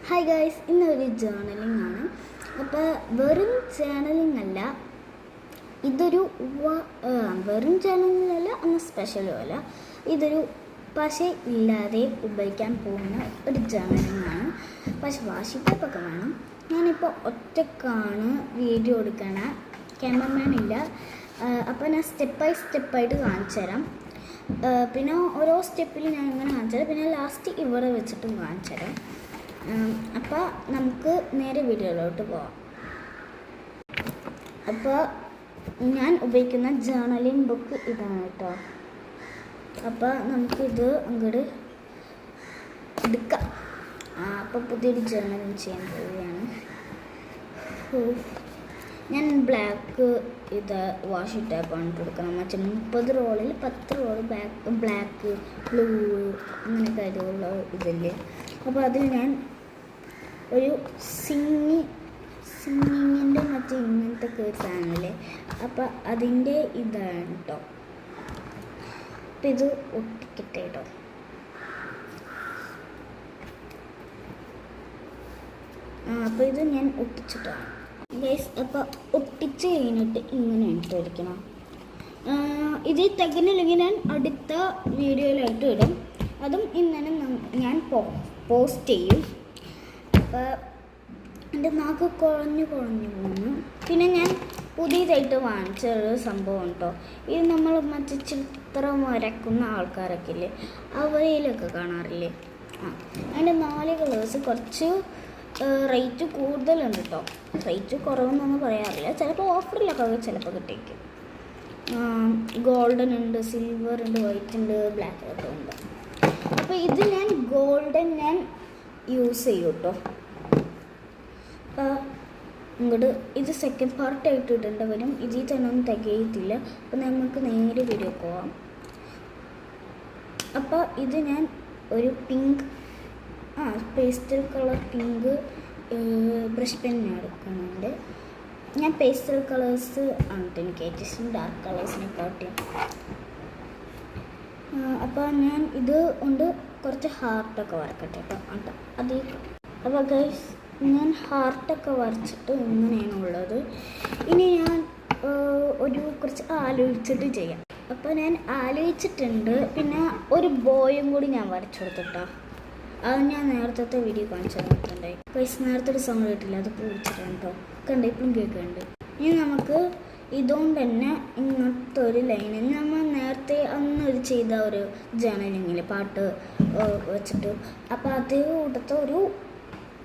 Hi guys, ഇന്നൊരു journaling ആണ്. അപ്പോൾ വെറും ജേർണലിംഗ് അല്ല, ഇതൊരു വെറും ജേർണലിംഗ് അല്ല, ഒന്ന് സ്പെഷ്യലും അല്ല. ഇതൊരു പശ ഇല്ലാതെ ഉപയോഗിക്കാൻ പോകുന്ന ഒരു ജേർണലിംഗ് ആണ്. പക്ഷെ വാഷി ടൈപ്പൊക്കെ വേണം. ഞാനിപ്പോൾ ഒറ്റക്കാണ് വീഡിയോ എടുക്കണ, ക്യാമറമാൻ ഇല്ല. അപ്പോൾ ഞാൻ സ്റ്റെപ്പായിട്ട് കാണിച്ചു തരാം. പിന്നെ ഓരോ സ്റ്റെപ്പിൽ ഞാൻ ഇങ്ങനെ കാണിച്ചു തരാം. പിന്നെ ലാസ്റ്റ് ഇവിടെ വെച്ചിട്ടും കാണിച്ചു തരാം. അപ്പോൾ നമുക്ക് നേരെ വീഡിയോയിലോട്ട് പോവാം. അപ്പോൾ ഞാൻ ഉപയോഗിക്കുന്ന ജേർണലിംഗ് ബുക്ക് ഇതാണ് കേട്ടോ. അപ്പോൾ നമുക്കിത് അങ്ങോട്ട് എടുക്കാം. അപ്പോൾ പുതിയൊരു ജേർണലിംഗ് ചെയ്യാൻ പോവുകയാണ്. ഞാൻ ബ്ലാക്ക് ഇത് വാഷി ടൈപ്പാണ് കൊടുക്കണം. മറ്റേ 30 റോളിൽ 10 റോള് ബ്ലാക്ക്, ബ്ലൂ അങ്ങനെയൊക്കെ ആയിട്ടുള്ള ഇതില്ലേ. അപ്പോൾ അതിൽ ഞാൻ ഒരു സിങ്ങിൻ്റെ മറ്റേ ഇങ്ങനത്തെ ഒക്കെ ഒരു സാധനമല്ലേ, അപ്പോൾ അതിൻ്റെ ഇതാണ് കേട്ടോ. അപ്പം ഇത് ഒട്ടിക്കട്ടെ കേട്ടോ. അപ്പോൾ ഇത് ഞാൻ ഒട്ടിച്ചിട്ടാണ് ഗൈസ്. അപ്പോൾ ഒട്ടിച്ച് കഴിഞ്ഞിട്ട് ഇങ്ങനെയാണ് ഇട്ടിരിക്കണം. ഇത് തികഞ്ഞില്ലെങ്കിൽ ഞാൻ അടുത്ത വീഡിയോയിലായിട്ട് ഇടും. അതും ഇന്നലെ ഞാൻ പോസ്റ്റ് ചെയ്യും. അപ്പോൾ എൻ്റെ നാക്ക് കുഴഞ്ഞു പോകുന്നു. പിന്നെ ഞാൻ പുതിയതായിട്ട് വാങ്ങിച്ചൊരു സംഭവം കേട്ടോ. ഇത് നമ്മൾ മറ്റേ ചിത്രം വരക്കുന്ന ആൾക്കാരൊക്കെ ഇല്ലേ, അവയിലൊക്കെ കാണാറില്ലേ. അതിൻ്റെ 4 കളേഴ്സ് കുറച്ച് റേറ്റ് കൂടുതലുണ്ട് കേട്ടോ. റേറ്റ് കുറവെന്നൊന്നും പറയാറില്ല. ചിലപ്പോൾ ഓഫറിലൊക്കെ ചിലപ്പോൾ കിട്ടിയേക്കും. ഗോൾഡൻ ഉണ്ട്, സിൽവർ ഉണ്ട്, വൈറ്റ് ഉണ്ട്, ബ്ലാക്ക് ഒക്കെ ഉണ്ട്. അപ്പോൾ ഇത് ഞാൻ ഗോൾഡൻ ഞാൻ യൂസ് ചെയ്യും കേട്ടോ. ഇങ്ങോട്ട് ഇത് സെക്കൻഡ് പാർട്ടായിട്ട് ഇടേണ്ട വരും. ഇതിൽ തന്നെ ഒന്നും തികയത്തില്ല. അപ്പോൾ നമുക്ക് നേരെ വീഡിയോ പോവാം. അപ്പോൾ ഇത് ഞാൻ ഒരു pink pastel colour pink brush പെന്നാണ് എടുക്കുന്നുണ്ട്. ഞാൻ പേസ്റ്റൽ കളേഴ്സ് ആണ് എനിക്ക് ഏറ്റവും ഇഷ്ടം, ഡാർക്ക് കളേഴ്സിനെ കാട്ടിയും. അപ്പോൾ ഞാൻ ഇത് കൊണ്ട് കുറച്ച് ഹാർട്ടൊക്കെ വരക്കട്ടെ കേട്ടോ. അതേ അപ്പോൾ ഗൈസ്, ഞാൻ ഹാർട്ടൊക്കെ വരച്ചിട്ട് ഇങ്ങനെയാണുള്ളത്. ഇനി ഞാൻ കുറച്ച് ആലോചിച്ചിട്ട് ചെയ്യാം. അപ്പോൾ ഞാൻ ആലോചിച്ചിട്ടുണ്ട്. പിന്നെ ഒരു ബോയും കൂടി ഞാൻ വരച്ചു കൊടുത്തിട്ടോ. അത് ഞാൻ നേരത്തെ വീഡിയോ കാണിച്ചു തന്നിട്ടുണ്ടായി. ഗൈസ്, നേരത്തെ ഒരു സൗണ്ട് കേട്ടില്ല, അത് പൂച്ചിട്ടാണ് കേട്ടോ. കണ്ട് ഇപ്പോഴും കേൾക്കുന്നുണ്ട്. ഇനി നമുക്ക് ഇതുകൊണ്ട് തന്നെ ഇങ്ങനത്തെ ഒരു ലൈന് നമ്മൾ നേരത്തെ അന്ന് ചെയ്ത ഒരു ജേർണലിങ്ങിൽ പാട്ട് വെച്ചിട്ട്, അപ്പോൾ അതേ കൂട്ടത്തെ ഒരു